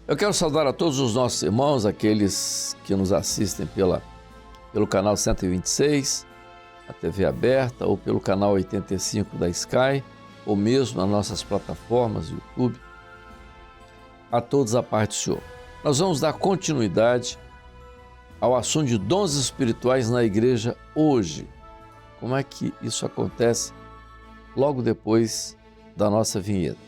Eu quero saudar a todos os nossos irmãos, aqueles que nos assistem pelo canal 126, a TV aberta, ou pelo canal 85 da Sky, ou mesmo nas nossas plataformas, YouTube. A todos a paz do Senhor. Nós vamos dar continuidade ao assunto de dons espirituais na igreja hoje. Como é que isso acontece logo depois da nossa vinheta?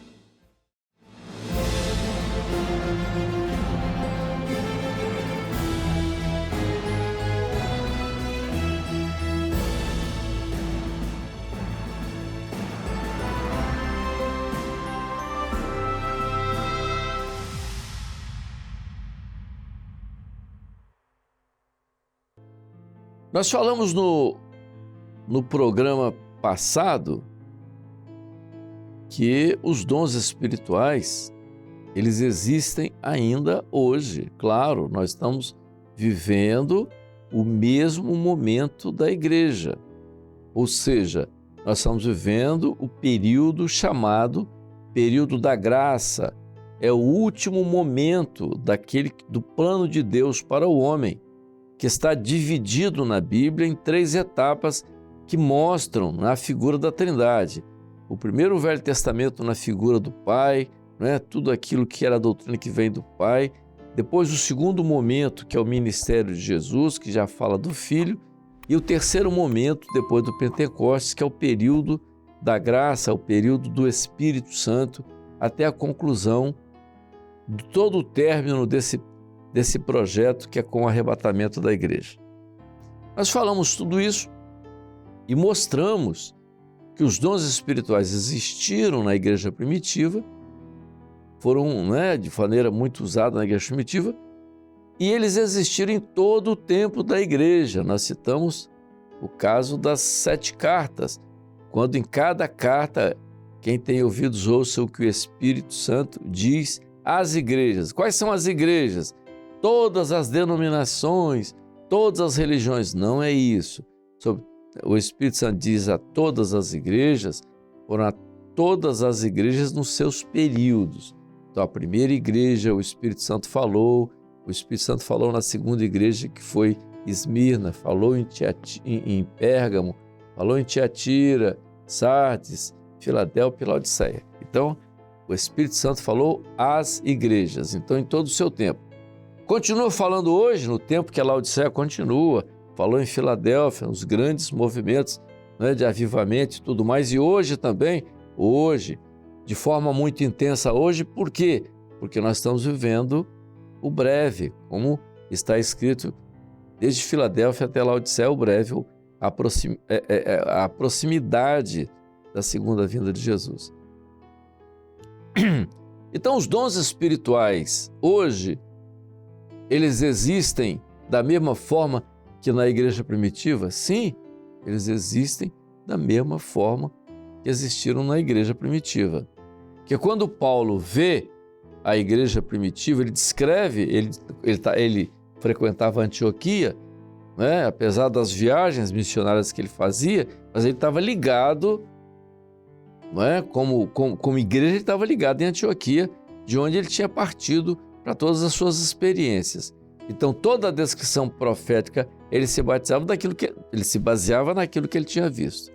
Nós falamos no programa passado que os dons espirituais, eles existem ainda hoje. Claro, nós estamos vivendo o mesmo momento da igreja. Ou seja, nós estamos vivendo o período chamado período da graça. É o último momento do plano de Deus para o homem, que está dividido na Bíblia em 3 etapas que mostram a figura da Trindade. O primeiro, o Velho Testamento, na figura do Pai, tudo aquilo que era a doutrina que vem do Pai. Depois, o segundo momento, que é o ministério de Jesus, que já fala do Filho. E o terceiro momento, depois do Pentecostes, que é o período da graça, o período do Espírito Santo, até a conclusão de todo o término desse projeto que é com o arrebatamento da igreja. Nós falamos tudo isso e mostramos que os dons espirituais existiram na igreja primitiva, foram de maneira muito usada na igreja primitiva, e eles existiram em todo o tempo da igreja. Nós citamos o caso das 7 cartas, quando em cada carta, quem tem ouvidos ouça o que o Espírito Santo diz às igrejas. Quais são as igrejas? Todas as denominações, todas as religiões. Não é isso. O Espírito Santo diz a todas as igrejas, foram a todas as igrejas nos seus períodos. Então, a primeira igreja, o Espírito Santo falou na segunda igreja, que foi Esmirna, falou em Pérgamo, falou em Tiatira, Sardes, Filadélfia e Laodiceia. Então, o Espírito Santo falou às igrejas, então em todo o seu tempo. Continua falando hoje, no tempo que a Laodiceia continua, falou em Filadélfia, os grandes movimentos de avivamento e tudo mais, e hoje também, de forma muito intensa hoje, por quê? Porque nós estamos vivendo o breve, como está escrito, desde Filadélfia até Laodiceia, o breve, a proximidade da segunda vinda de Jesus. Então, os dons espirituais, hoje, eles existem da mesma forma que na igreja primitiva? Sim, eles existem da mesma forma que existiram na igreja primitiva. Porque quando Paulo vê a igreja primitiva, ele descreve, ele frequentava Antioquia, apesar das viagens missionárias que ele fazia, mas ele estava ligado, como igreja, ele estava ligado em Antioquia, de onde ele tinha partido para todas as suas experiências. Então, toda a descrição profética, ele se baseava naquilo que ele tinha visto.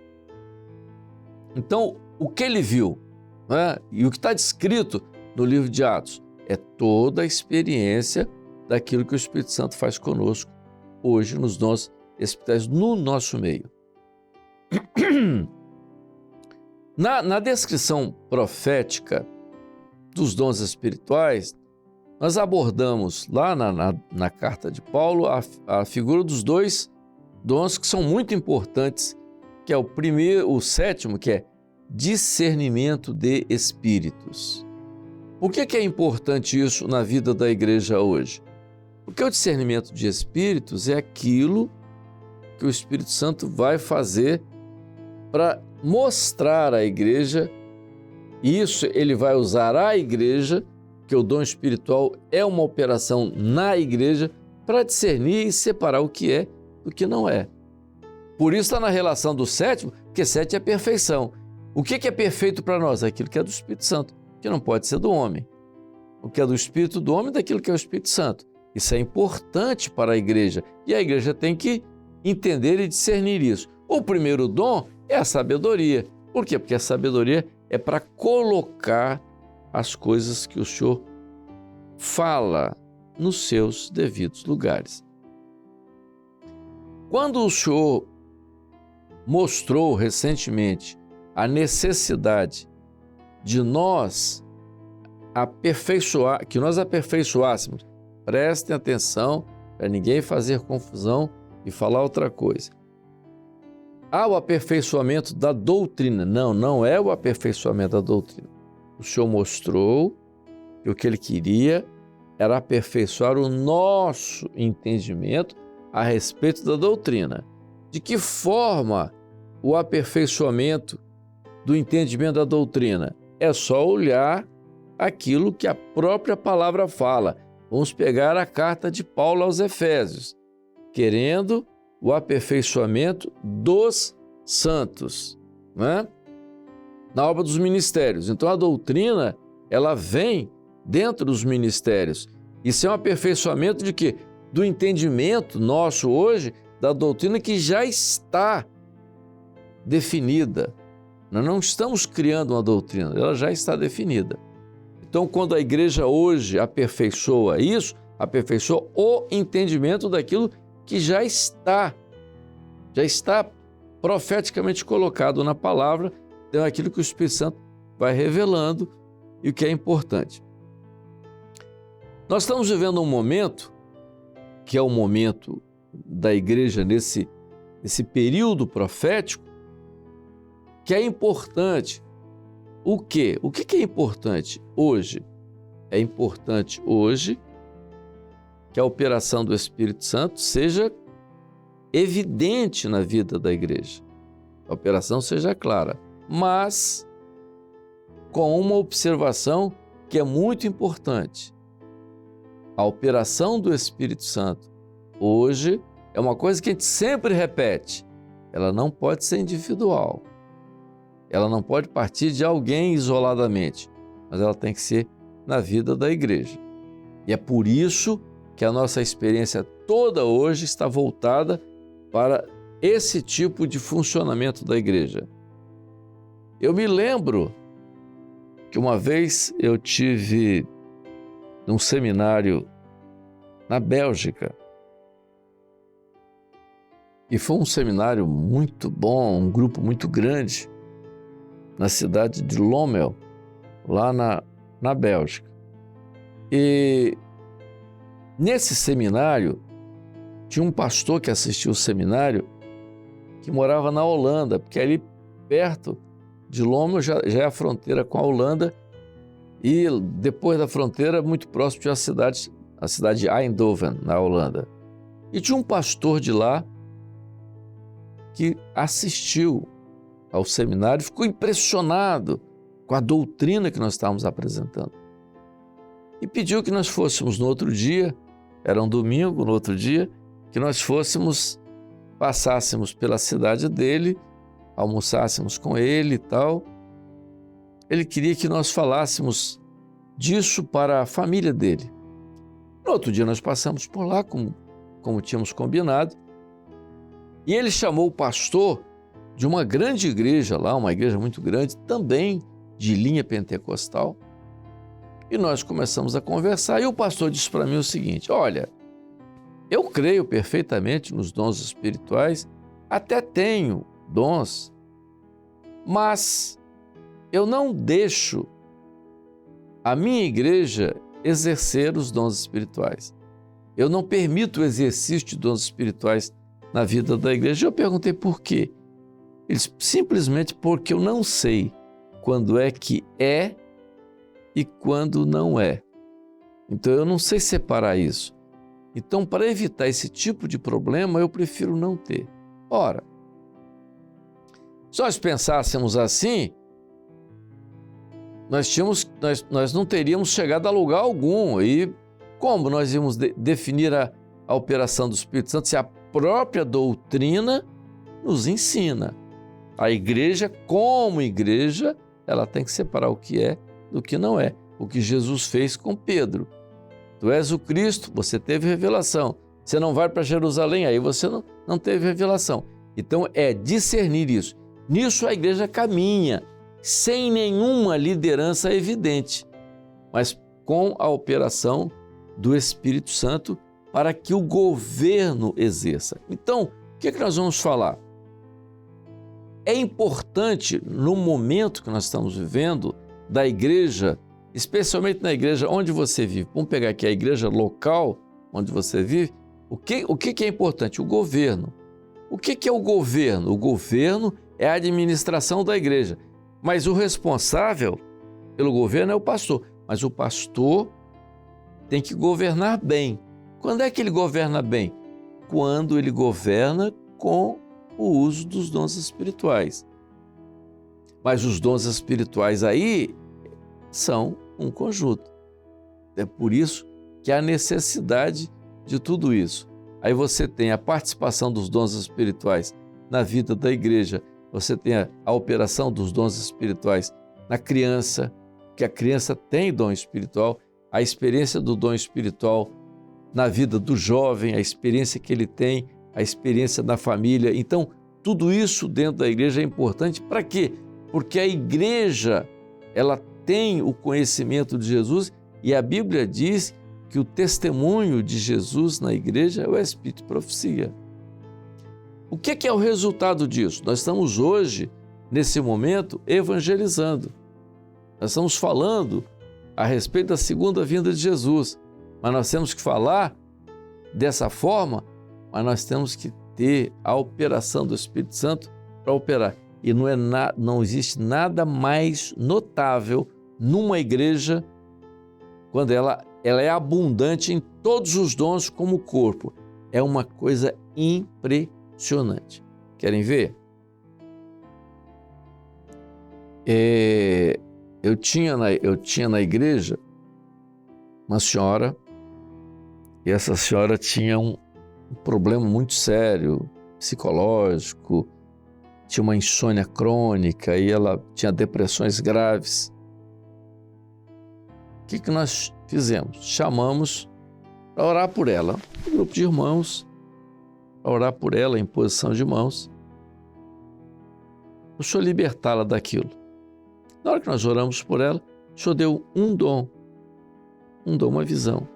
Então, o que ele viu, e o que está descrito no livro de Atos, é toda a experiência daquilo que o Espírito Santo faz conosco hoje nos dons espirituais, no nosso meio. Na descrição profética dos dons espirituais, nós abordamos lá na carta de Paulo a figura dos 2 dons que são muito importantes, que é o sétimo, que é discernimento de espíritos. Por que é importante isso na vida da igreja hoje? Porque o discernimento de espíritos é aquilo que o Espírito Santo vai fazer para mostrar à igreja, e isso ele vai usar a igreja, que o dom espiritual é uma operação na igreja para discernir e separar o que é do que não é. Por isso está na relação do sétimo, porque 7 é perfeição. O que é perfeito para nós? Aquilo que é do Espírito Santo, que não pode ser do homem. o que é do Espírito do homem daquilo que é o Espírito Santo. Isso é importante para a igreja e a igreja tem que entender e discernir isso. O primeiro dom é a sabedoria. Por quê? Porque a sabedoria é para colocar as coisas que o Senhor fala nos seus devidos lugares. Quando o Senhor mostrou recentemente a necessidade de nós aperfeiçoássemos, prestem atenção para ninguém fazer confusão e falar outra coisa. Há o aperfeiçoamento da doutrina. Não é o aperfeiçoamento da doutrina. O Senhor mostrou que o que Ele queria era aperfeiçoar o nosso entendimento a respeito da doutrina. De que forma o aperfeiçoamento do entendimento da doutrina? É só olhar aquilo que a própria palavra fala. Vamos pegar a carta de Paulo aos Efésios, querendo o aperfeiçoamento dos santos, né? Na obra dos ministérios. Então a doutrina, ela vem dentro dos ministérios. Isso é um aperfeiçoamento de quê? Do entendimento nosso hoje da doutrina que já está definida. Nós não estamos criando uma doutrina, ela já está definida. Então, quando a igreja hoje aperfeiçoa isso, aperfeiçoa o entendimento daquilo que já está profeticamente colocado na palavra, então é aquilo que o Espírito Santo vai revelando e o que é importante. Nós estamos vivendo um momento, que é o momento da igreja nesse período profético, que é importante. O quê? O que é importante hoje? É importante hoje que a operação do Espírito Santo seja evidente na vida da igreja. A operação seja clara, mas com uma observação que é muito importante. A operação do Espírito Santo hoje é uma coisa que a gente sempre repete. Ela não pode ser individual. Ela não pode partir de alguém isoladamente, mas ela tem que ser na vida da igreja. E é por isso que a nossa experiência toda hoje está voltada para esse tipo de funcionamento da igreja. Eu me lembro que uma vez eu tive num seminário na Bélgica. E foi um seminário muito bom, um grupo muito grande, na cidade de Lommel, lá na Bélgica. E nesse seminário, tinha um pastor que assistiu o seminário que morava na Holanda, porque ali perto de Lommel já é a fronteira com a Holanda e depois da fronteira, muito próximo, tinha a cidade de Eindhoven, na Holanda. E tinha um pastor de lá que assistiu ao seminário e ficou impressionado com a doutrina que nós estávamos apresentando. E pediu que nós fôssemos no outro dia, era um domingo, no outro dia, que nós passássemos pela cidade dele, almoçássemos com ele e tal. Ele queria que nós falássemos disso para a família dele. No outro dia nós passamos por lá, como tínhamos combinado, e ele chamou o pastor de uma grande igreja lá, uma igreja muito grande, também de linha pentecostal, e nós começamos a conversar, e o pastor disse para mim o seguinte: olha, eu creio perfeitamente nos dons espirituais, até tenho dons, mas eu não deixo a minha igreja exercer os dons espirituais. Eu não permito o exercício de dons espirituais na vida da igreja. Eu perguntei por quê. Eles simplesmente porque eu não sei quando é que é e quando não é. Então eu não sei separar isso. Então, para evitar esse tipo de problema, eu prefiro não ter. Ora, se nós pensássemos assim, nós não teríamos chegado a lugar algum. E como nós íamos definir a operação do Espírito Santo se a própria doutrina nos ensina? A igreja, como igreja, ela tem que separar o que é do que não é. o que Jesus fez com Pedro. Tu és o Cristo, você teve revelação. Você não vai para Jerusalém, aí você não teve revelação. Então é discernir isso. Nisso a igreja caminha, sem nenhuma liderança evidente, mas com a operação do Espírito Santo para que o governo exerça. Então, o que nós vamos falar? É importante, no momento que nós estamos vivendo, da igreja, especialmente na igreja onde você vive. Vamos pegar aqui a igreja local onde você vive. O que é importante? O governo. O que é o governo? O governo é a administração da igreja. Mas o responsável pelo governo é o pastor. Mas o pastor tem que governar bem. Quando é que ele governa bem? Quando ele governa com o uso dos dons espirituais. Mas os dons espirituais aí são um conjunto. É por isso que há necessidade de tudo isso. Aí você tem a participação dos dons espirituais na vida da igreja, você tem a operação dos dons espirituais na criança, que a criança tem dom espiritual, a experiência do dom espiritual na vida do jovem, a experiência que ele tem, a experiência da família. Então, tudo isso dentro da igreja é importante. Para quê? Porque a igreja, ela tem o conhecimento de Jesus e a Bíblia diz que o testemunho de Jesus na igreja é o Espírito de profecia. O que é o resultado disso? Nós estamos hoje, nesse momento, evangelizando. Nós estamos falando a respeito da segunda vinda de Jesus, mas nós temos que falar dessa forma, mas nós temos que ter a operação do Espírito Santo para operar. E não existe nada mais notável numa igreja quando ela é abundante em todos os dons como o corpo. É uma coisa impressionante. Querem ver? Eu tinha na igreja uma senhora, e essa senhora tinha um problema muito sério, psicológico, tinha uma insônia crônica e ela tinha depressões graves. O que nós fizemos? Chamamos para orar por ela, um grupo de irmãos, para orar por ela em posição de mãos, o Senhor libertá-la daquilo. Na hora que nós oramos por ela, o Senhor deu um dom, uma visão.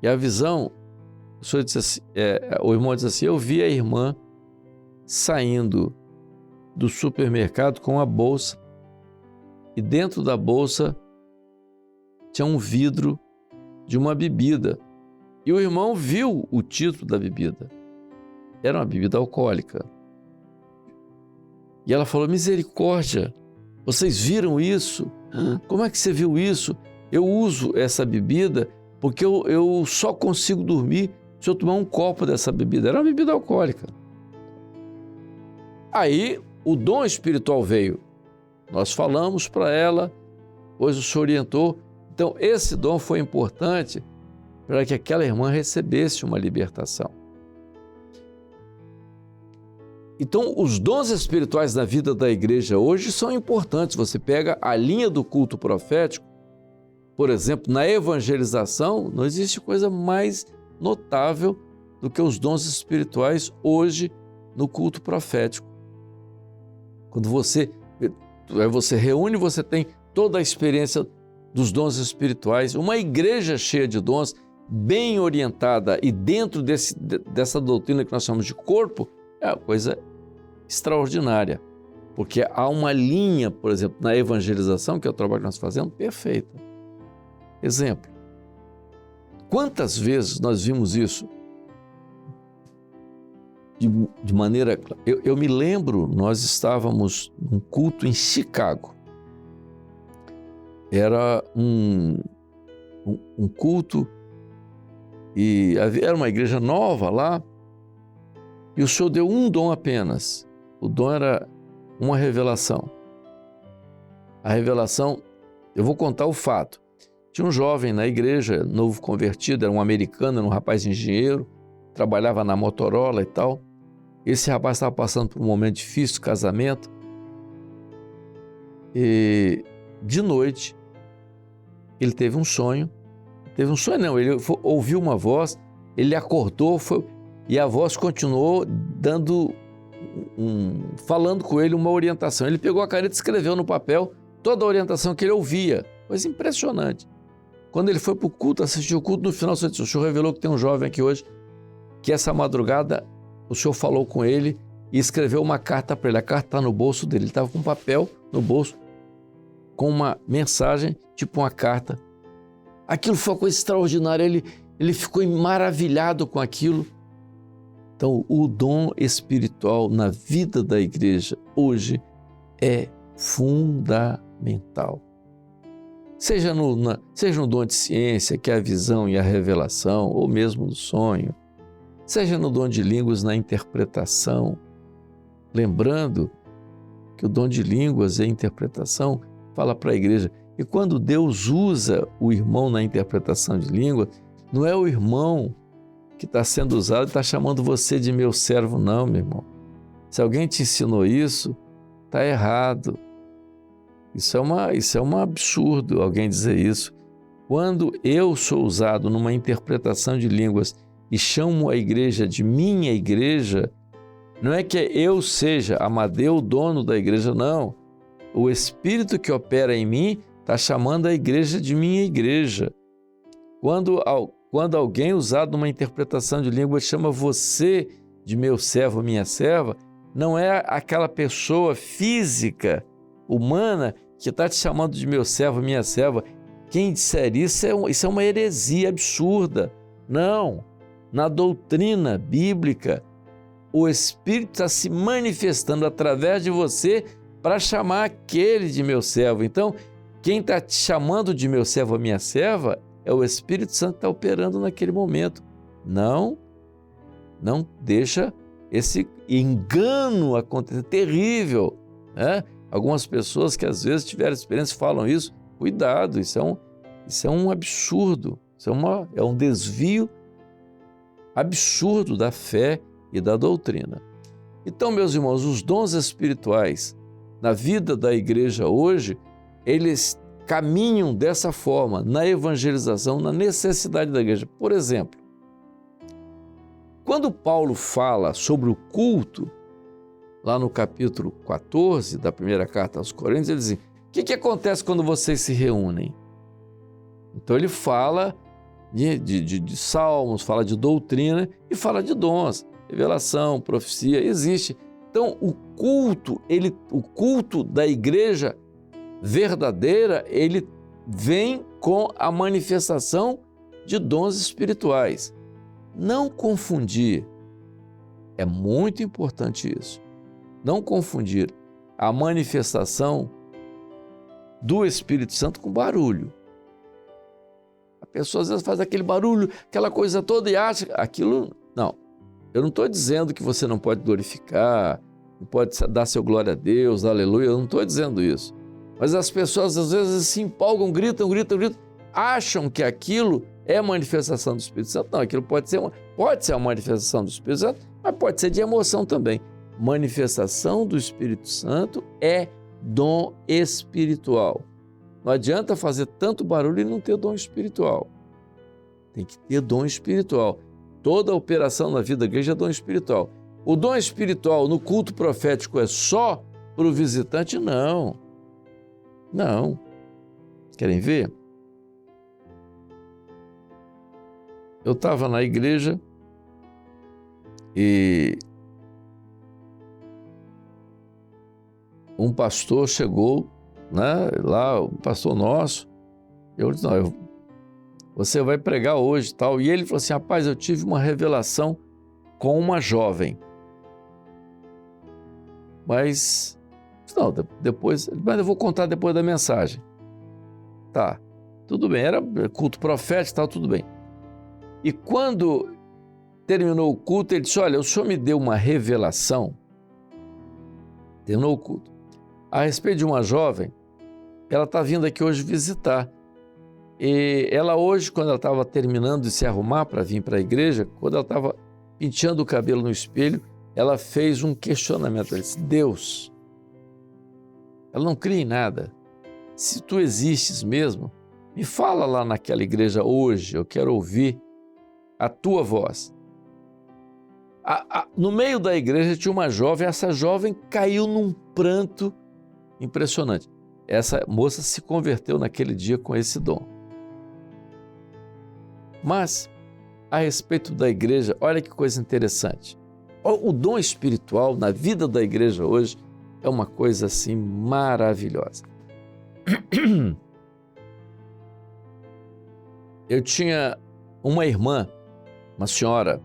E a visão, o Senhor disse assim, o irmão disse assim: eu vi a irmã saindo do supermercado com a bolsa e dentro da bolsa tinha um vidro de uma bebida. E o irmão viu o título da bebida. Era uma bebida alcoólica. E ela falou: misericórdia, vocês viram isso? Como é que você viu isso? Eu uso essa bebida porque eu só consigo dormir se eu tomar um copo dessa bebida. Era uma bebida alcoólica. Aí o dom espiritual veio. Nós falamos para ela, pois o Senhor orientou. Então esse dom foi importante para que aquela irmã recebesse uma libertação. Então, os dons espirituais na vida da igreja hoje são importantes. Você pega a linha do culto profético, por exemplo, na evangelização, não existe coisa mais notável do que os dons espirituais hoje no culto profético. Quando você reúne, você tem toda a experiência dos dons espirituais, uma igreja cheia de dons, bem orientada e dentro dessa doutrina que nós chamamos de corpo, é uma coisa extraordinária, porque há uma linha, por exemplo, na evangelização, que é o trabalho que nós fazemos, perfeita. Exemplo, quantas vezes nós vimos isso de maneira... Eu me lembro, nós estávamos num culto em Chicago. Era um culto e era uma igreja nova lá, e o Senhor deu um dom apenas. O dom era uma revelação. A revelação, eu vou contar o fato. Tinha um jovem na igreja, novo convertido, era um americano, era um rapaz engenheiro, trabalhava na Motorola e tal. Esse rapaz estava passando por um momento difícil, casamento, e de noite, ele teve um sonho. Teve um sonho não, ele ouviu uma voz, ele acordou e a voz continuou falando com ele uma orientação. Ele pegou a caneta e escreveu no papel toda a orientação que ele ouvia. Coisa impressionante. Quando ele foi para o culto, assistiu o culto, no final o senhor revelou que tem um jovem aqui hoje, que essa madrugada o senhor falou com ele e escreveu uma carta para ele. A carta está no bolso dele. Ele estava com um papel no bolso, com uma mensagem, tipo uma carta. Aquilo foi uma coisa extraordinária. Ele ficou maravilhado com aquilo. Então, o dom espiritual na vida da igreja hoje é fundamental. Seja no dom de ciência, que é a visão e a revelação, ou mesmo no sonho, seja no dom de línguas, na interpretação. Lembrando que o dom de línguas e a interpretação fala para a igreja. E quando Deus usa o irmão na interpretação de língua, não é o irmão que está sendo usado e está chamando você de meu servo, não, meu irmão. Se alguém te ensinou isso, está errado. Isso é um absurdo alguém dizer isso. Quando eu sou usado numa interpretação de línguas e chamo a igreja de minha igreja, não é que eu seja Amadeu, o dono da igreja, não. O Espírito que opera em mim está chamando a igreja de minha igreja. Quando alguém usado numa interpretação de língua chama você de meu servo, minha serva, não é aquela pessoa física, humana, que está te chamando de meu servo, minha serva. Quem disser isso é uma heresia absurda. Não. Na doutrina bíblica, o Espírito está se manifestando através de você para chamar aquele de meu servo. Então, quem está te chamando de meu servo, minha serva, é o Espírito Santo que está operando naquele momento. Não deixa esse engano acontecer, terrível, né? Algumas pessoas que às vezes tiveram experiência falam isso. Cuidado, isso é um absurdo, é um desvio absurdo da fé e da doutrina. Então, meus irmãos, os dons espirituais na vida da igreja hoje, eles caminham dessa forma, na evangelização, na necessidade da igreja. Por exemplo, quando Paulo fala sobre o culto, lá no capítulo 14 da primeira carta aos Coríntios, ele diz: o que acontece quando vocês se reúnem? Então ele fala de salmos, fala de doutrina e fala de dons, revelação, profecia, existe. Então o culto da igreja verdadeira, ele vem com a manifestação de dons espirituais. Não confundir, é muito importante isso, não confundir a manifestação do Espírito Santo com barulho. A pessoa às vezes faz aquele barulho, aquela coisa toda e acha aquilo. Não, eu não estou dizendo que você não pode glorificar, não pode dar seu glória a Deus, aleluia, eu não estou dizendo isso. Mas as pessoas às vezes se empolgam, gritam, acham que aquilo é manifestação do Espírito Santo. Não, aquilo pode ser uma manifestação do Espírito Santo, mas pode ser de emoção também. Manifestação do Espírito Santo é dom espiritual. Não adianta fazer tanto barulho e não ter dom espiritual. Tem que ter dom espiritual. Toda operação na vida da igreja é dom espiritual. O dom espiritual no culto profético é só para o visitante? Não. Não. Querem ver? Eu estava na igreja e um pastor chegou, né, lá, um pastor nosso, eu disse: não, você vai pregar hoje e tal. E ele falou assim: rapaz, eu tive uma revelação com uma jovem. Mas, não, mas eu vou contar depois da mensagem. Tá, tudo bem, era culto profético, tal, tudo bem. E quando terminou o culto, ele disse: olha, o senhor me deu uma revelação, terminou o culto, a respeito de uma jovem, ela está vindo aqui hoje visitar. E ela hoje, quando ela estava terminando de se arrumar para vir para a igreja, quando ela estava penteando o cabelo no espelho, ela fez um questionamento. Ela disse: Deus, ela não cria em nada, se tu existes mesmo, me fala lá naquela igreja hoje, eu quero ouvir a tua voz. No meio da igreja tinha uma jovem, essa jovem caiu num pranto impressionante. Essa moça se converteu naquele dia com esse dom. Mas, a respeito da igreja, olha que coisa interessante. O dom espiritual na vida da igreja hoje é uma coisa assim maravilhosa. Eu tinha uma irmã, uma senhora,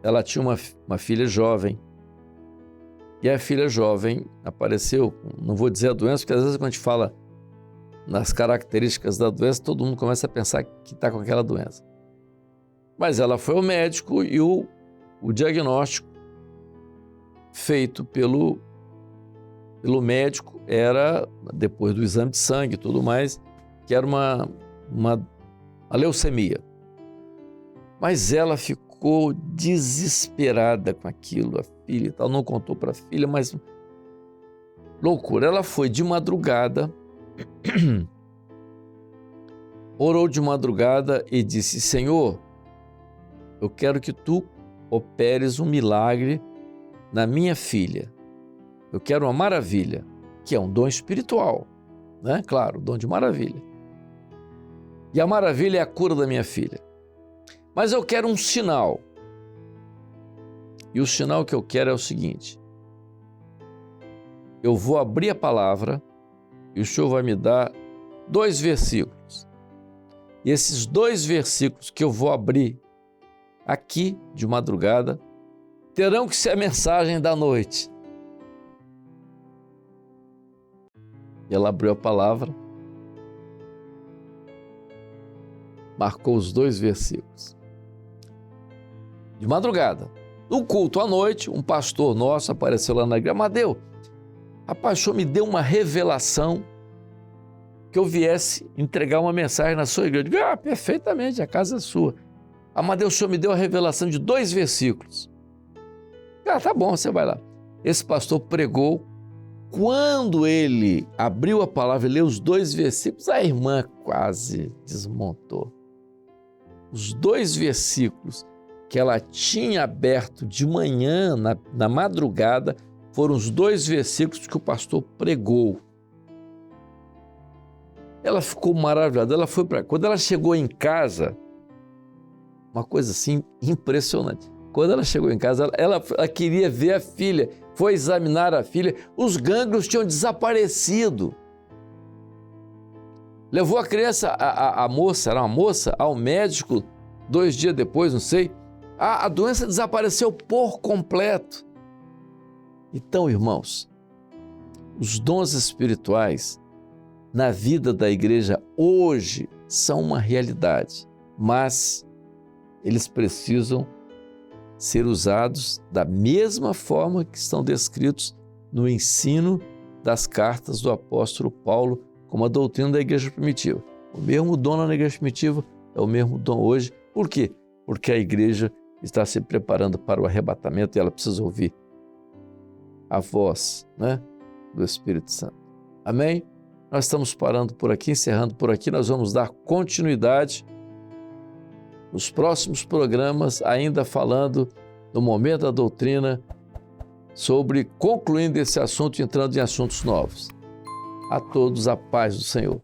ela tinha uma filha jovem. E a filha jovem apareceu, não vou dizer a doença, porque às vezes quando a gente fala nas características da doença, todo mundo começa a pensar que está com aquela doença. Mas ela foi ao médico e o diagnóstico feito pelo médico era, depois do exame de sangue e tudo mais, que era uma leucemia. Mas ela ficou desesperada com aquilo, a filha e tal, não contou para a filha, mas loucura. Ela foi de madrugada, orou de madrugada e disse: Senhor, eu quero que tu operes um milagre na minha filha. Eu quero uma maravilha, que é um dom espiritual, né? Claro, dom de maravilha. E a maravilha é a cura da minha filha. Mas eu quero um sinal. E o sinal que eu quero é o seguinte: eu vou abrir a palavra e o Senhor vai me dar 2 versículos. E esses 2 versículos que eu vou abrir aqui de madrugada terão que ser a mensagem da noite. E ela abriu a palavra, marcou os 2 versículos. De madrugada, no culto à noite, um pastor nosso apareceu lá na igreja. Amadeu, rapaz, o senhor me deu uma revelação que eu viesse entregar uma mensagem na sua igreja. Eu digo: perfeitamente, a casa é sua. Amadeu, o senhor me deu a revelação de 2 versículos. Tá bom, você vai lá. Esse pastor pregou. Quando ele abriu a palavra e leu os 2 versículos, a irmã quase desmontou. Os 2 versículos que ela tinha aberto de manhã, na madrugada, foram os 2 versículos que o pastor pregou. Ela ficou maravilhada. Ela foi para. Quando ela chegou em casa, uma coisa assim impressionante. Quando ela chegou em casa, ela queria ver a filha, foi examinar a filha, os gânglios tinham desaparecido. Levou a criança, a moça, era uma moça, ao médico 2 dias depois, não sei. A doença desapareceu por completo. Então, irmãos, os dons espirituais na vida da igreja hoje são uma realidade, mas eles precisam ser usados da mesma forma que estão descritos no ensino das cartas do apóstolo Paulo, como a doutrina da igreja primitiva. O mesmo dom na igreja primitiva é o mesmo dom hoje. Por quê? Porque a igreja está se preparando para o arrebatamento e ela precisa ouvir a voz, né, do Espírito Santo. Amém? Nós estamos parando por aqui, encerrando por aqui. Nós vamos dar continuidade nos próximos programas, ainda falando no momento da doutrina, sobre concluindo esse assunto e entrando em assuntos novos. A todos a paz do Senhor.